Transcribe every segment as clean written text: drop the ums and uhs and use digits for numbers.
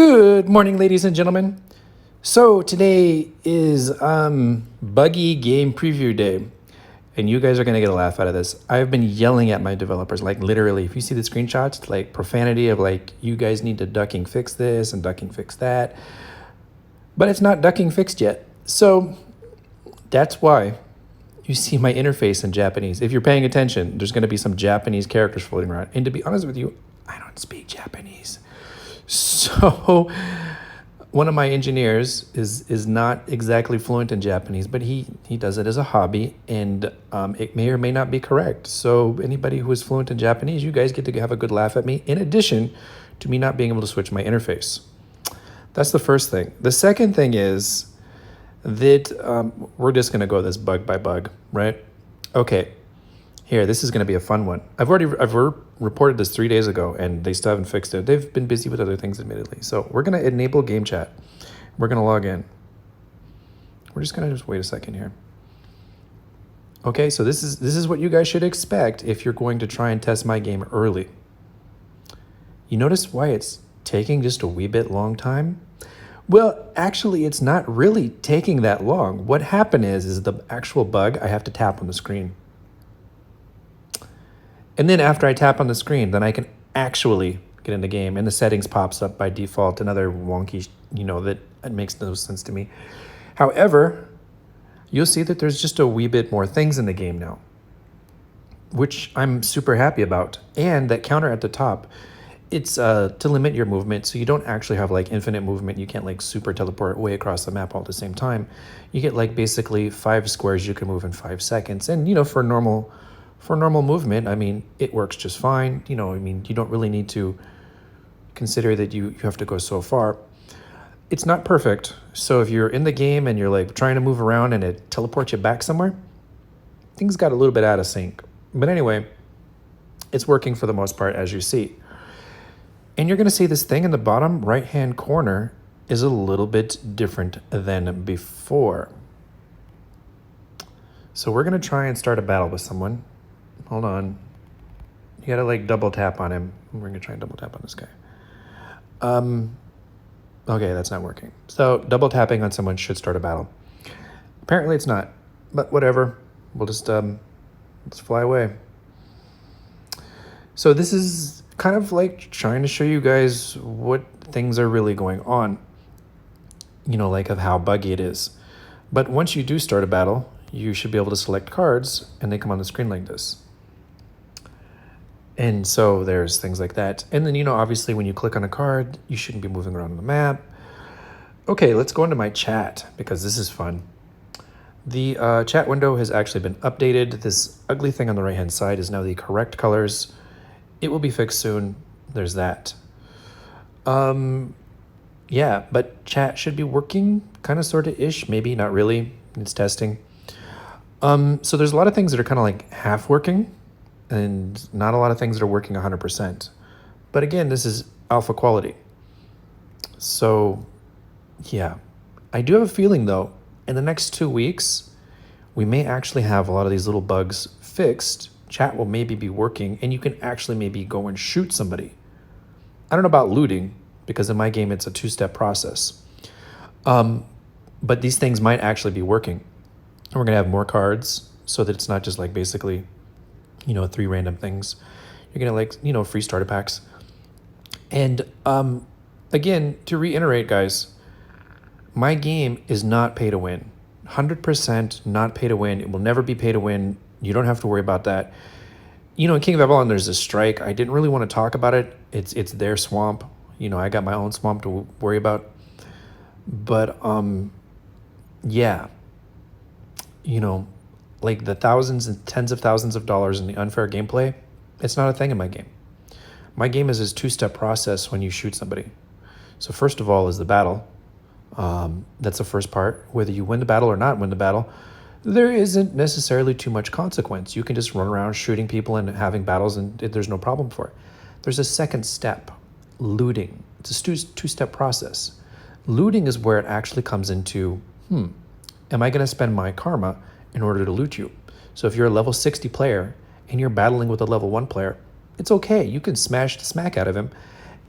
Good morning, ladies and gentlemen. So today is buggy game preview day, and you guys are gonna get a laugh out of this. I've been yelling at my developers, like literally. If you see the screenshots, like profanity of like, you guys need to ducking fix this and ducking fix that, but it's not ducking fixed yet. So that's why you see my interface in Japanese. If you're paying attention, there's gonna be some Japanese characters floating around. And to be honest with you, I don't speak Japanese. So one of my engineers is not exactly fluent in Japanese, but he does it as a hobby, and it may or may not be correct. So anybody who is fluent in Japanese, you guys get to have a good laugh at me, in addition to me not being able to switch my interface. That's the first thing. The second thing is that we're just going to go this bug by bug, right? Okay, here, this is going to be a fun one. I've reported this 3 days ago, and they still haven't fixed it. They've been busy with other things, admittedly. So we're going to enable game chat. We're going to log in. We're just going to wait a second here. Okay, so this is what you guys should expect if you're going to try and test my game early. You notice why it's taking just a wee bit long time? Well, actually, it's not really taking that long. What happened is the actual bug, I have to tap on the screen. And then after I tap on the screen, then I can actually get in the game, and the settings pops up by default, another wonky, that makes no sense to me. However, you'll see that there's just a wee bit more things in the game now, which I'm super happy about. And that counter at the top, it's to limit your movement, so you don't actually have like infinite movement. You can't like super teleport way across the map all at the same time. You get like basically 5 squares you can move in 5 seconds. And for normal movement, I mean, it works just fine. You don't really need to consider that you have to go so far. It's not perfect. So if you're in the game and you're like trying to move around and it teleports you back somewhere, things got a little bit out of sync. But anyway, it's working for the most part, as you see. And you're gonna see this thing in the bottom right-hand corner is a little bit different than before. So we're gonna try and start a battle with someone. Hold on. You gotta like double tap on him. We're gonna try and double tap on this guy. Okay, that's not working. So double tapping on someone should start a battle. Apparently it's not, but whatever. We'll just let's fly away. So this is kind of like trying to show you guys what things are really going on, like of how buggy it is. But once you do start a battle, you should be able to select cards, and they come on the screen like this. And so there's things like that. And then, obviously when you click on a card, you shouldn't be moving around on the map. Okay, let's go into my chat, because this is fun. The chat window has actually been updated. This ugly thing on the right-hand side is now the correct colors. It will be fixed soon. There's that. Yeah, but chat should be working kind of sort of ish, maybe not really. It's testing. So there's a lot of things that are kind of like half working, and not a lot of things that are working 100%. But again, this is alpha quality. So yeah, I do have a feeling though, in the next 2 weeks, we may actually have a lot of these little bugs fixed. Chat will maybe be working, and you can actually maybe go and shoot somebody. I don't know about looting, because in my game, it's a 2-step process. But these things might actually be working. And we're gonna have more cards, so that it's not just like basically, 3 random things. You're gonna like, free starter packs. And again, to reiterate, guys, my game is not pay to win. 100% not pay to win. It will never be pay to win. You don't have to worry about that. In King of Avalon, there's a strike. I didn't really want to talk about it. It's their swamp. I got my own swamp to worry about. But yeah, like the thousands and tens of thousands of dollars in the unfair gameplay, it's not a thing in my game. My game is this 2-step process when you shoot somebody. So first of all is the battle. That's the first part. Whether you win the battle or not win the battle, there isn't necessarily too much consequence. You can just run around shooting people and having battles, and there's no problem for it. There's a second step, looting. It's a 2-step process. Looting is where it actually comes into, am I going to spend my karma in order to loot you? So if you're a level 60 player and you're battling with a level 1 player, it's okay. You can smash the smack out of him,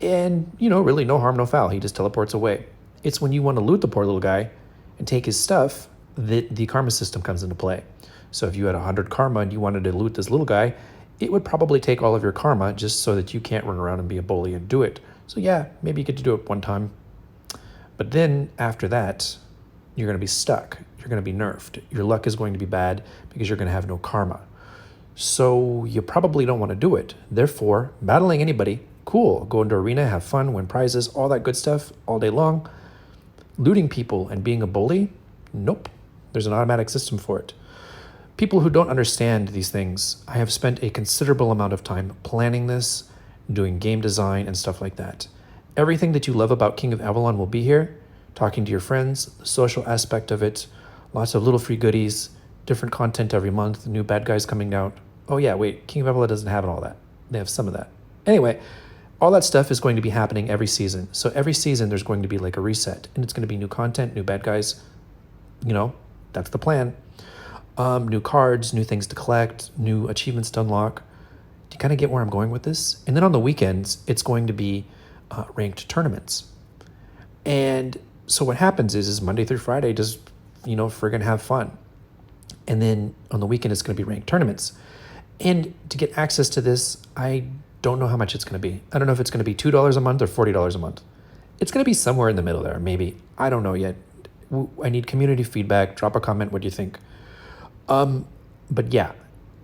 And, really no harm, no foul. He just teleports away. It's when you want to loot the poor little guy and take his stuff that the karma system comes into play. So if you had 100 karma and you wanted to loot this little guy, it would probably take all of your karma just so that you can't run around and be a bully and do it. So yeah, maybe you get to do it one time. But then after that, you're going to be stuck. You're going to be nerfed. Your luck is going to be bad because you're going to have no karma. So you probably don't want to do it. Therefore, battling anybody, cool. Go into arena, have fun, win prizes, all that good stuff all day long. Looting people and being a bully, nope. There's an automatic system for it. People who don't understand these things, I have spent a considerable amount of time planning this, doing game design and stuff like that. Everything that you love about King of Avalon will be here, talking to your friends, the social aspect of it, lots of little free goodies, different content every month, new bad guys coming out. Oh yeah, wait, King of Avalon doesn't have all that. They have some of that. Anyway, all that stuff is going to be happening every season. So every season there's going to be like a reset, and it's going to be new content, new bad guys. That's the plan. New cards, new things to collect, new achievements to unlock. Do you kind of get where I'm going with this? And then on the weekends, it's going to be ranked tournaments. And so what happens is Monday through Friday, just, friggin' have fun. And then on the weekend, it's going to be ranked tournaments. And to get access to this, I don't know how much it's going to be. I don't know if it's going to be $2 a month or $40 a month. It's going to be somewhere in the middle there, maybe. I don't know yet. I need community feedback. Drop a comment. What do you think? But yeah,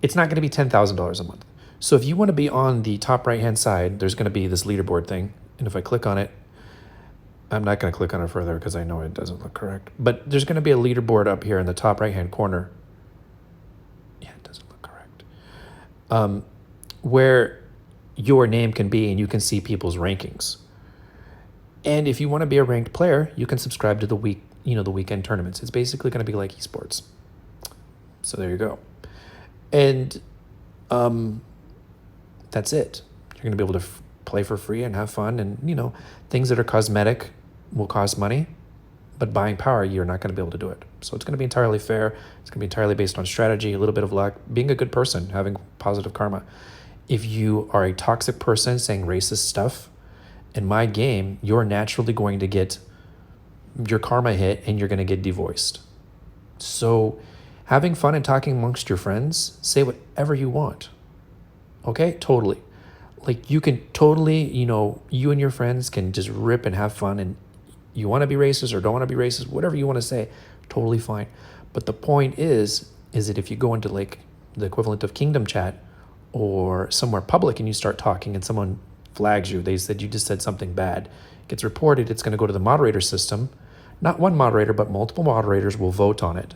it's not going to be $10,000 a month. So if you want to be on the top right-hand side, there's going to be this leaderboard thing. And if I click on it, I'm not going to click on it further because I know it doesn't look correct. But there's going to be a leaderboard up here in the top right-hand corner. Yeah, it doesn't look correct. Where your name can be and you can see people's rankings. And if you want to be a ranked player, you can subscribe to the weekend tournaments. It's basically going to be like esports. So there you go. And that's it. You're going to be able to play for free and have fun. And, things that are cosmetic will cost money. But buying power, you're not going to be able to do it. So it's going to be entirely fair. It's going to be entirely based on strategy, a little bit of luck, being a good person, having positive karma. If you are a toxic person saying racist stuff, in my game, you're naturally going to get your karma hit and you're going to get devoiced. So having fun and talking amongst your friends, say whatever you want. Okay? Totally. Like you can totally, you and your friends can just rip and have fun, and you want to be racist or don't want to be racist, whatever you want to say, totally fine. But the point is that if you go into like the equivalent of Kingdom Chat or somewhere public and you start talking and someone flags you, they said you just said something bad, gets reported, it's going to go to the moderator system. Not one moderator, but multiple moderators will vote on it.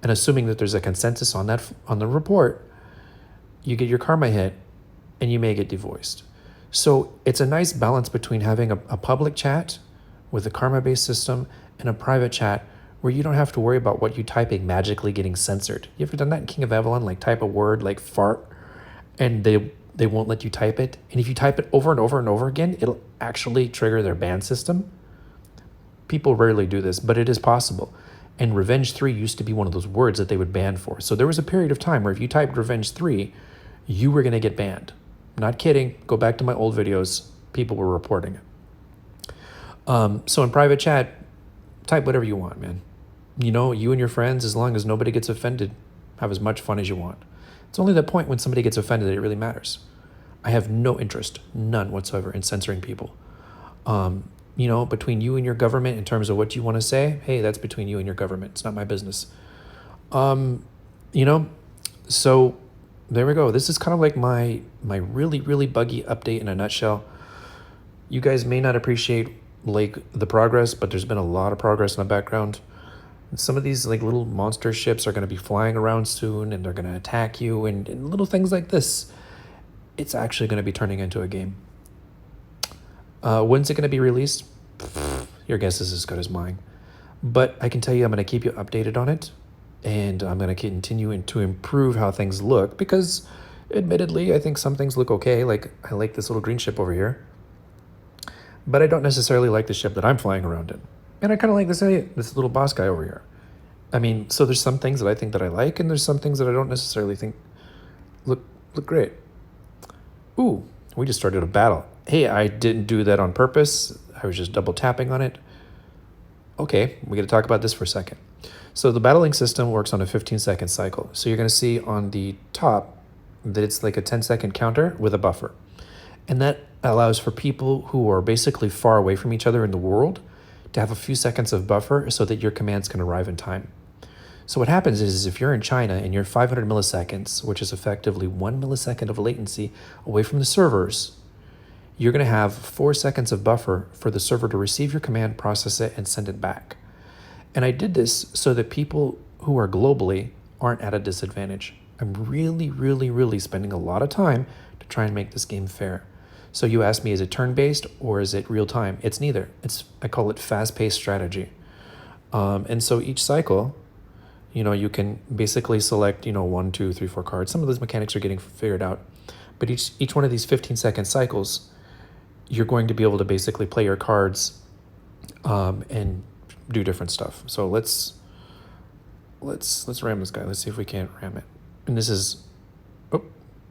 And assuming that there's a consensus on the report, you get your karma hit and you may get devoiced. So it's a nice balance between having a public chat with a karma-based system and a private chat where you don't have to worry about what you typing magically getting censored. You ever done that in King of Avalon? Like type a word like fart and they won't let you type it. And if you type it over and over and over again, it'll actually trigger their ban system. People rarely do this, but it is possible. And Revenge 3 used to be one of those words that they would ban for. So there was a period of time where if you typed Revenge 3, you were going to get banned. Not kidding. Go back to my old videos. People were reporting it. So in private chat, type whatever you want, man. You and your friends, as long as nobody gets offended, have as much fun as you want. It's only the point when somebody gets offended that it really matters. I have no interest, none whatsoever, in censoring people. Between you and your government in terms of what you want to say, hey, that's between you and your government. It's not my business. So there we go. This is kind of like my really, really buggy update in a nutshell. You guys may not appreciate like the progress, but there's been a lot of progress in the background. And some of these like little monster ships are going to be flying around soon and they're going to attack you and little things like this. It's actually going to be turning into a game. When's it going to be released? Your guess is as good as mine. But I can tell you I'm going to keep you updated on it. And I'm going to continue to improve how things look. Because, admittedly, I think some things look okay. Like, I like this little green ship over here. But I don't necessarily like the ship that I'm flying around in. And I kind of like this little boss guy over here. I mean, so there's some things that I think that I like. And there's some things that I don't necessarily think look great. Ooh, we just started a battle. hey, I didn't do that on purpose. I was just double tapping on it. Okay, we got to talk about this for a second. So the battling system works on a 15-second cycle. So you're going to see on the top that it's like a 10-second counter with a buffer. And that allows for people who are basically far away from each other in the world to have a few seconds of buffer so that your commands can arrive in time. So what happens is if you're in China and you're 500 milliseconds, which is effectively 1 millisecond of latency away from the servers, you're going to have 4 seconds of buffer for the server to receive your command, process it, and send it back. And I did this so that people who are globally aren't at a disadvantage. I'm really spending a lot of time to try and make this game fair. So you asked me, is it turn-based or is it real-time? It's neither. I call it fast-paced strategy. And so each cycle, you can basically select, 1, 2, 3, 4 cards. Some of those mechanics are getting figured out. But each one of these 15-second cycles, you're going to be able to basically play your cards and do different stuff. So let's ram this guy. Let's see if we can't ram it. And this is,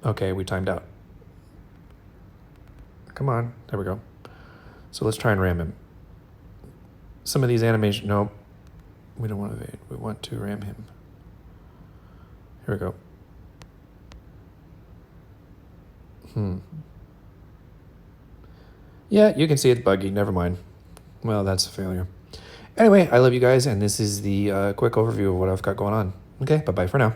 okay, we timed out. Come on, there we go. So let's try and ram him. Some of these animations, no, we don't want to evade. We want to ram him. Here we go. Yeah, you can see it's buggy. Never mind. Well, that's a failure. Anyway, I love you guys, and this is the quick overview of what I've got going on. Okay, bye-bye for now.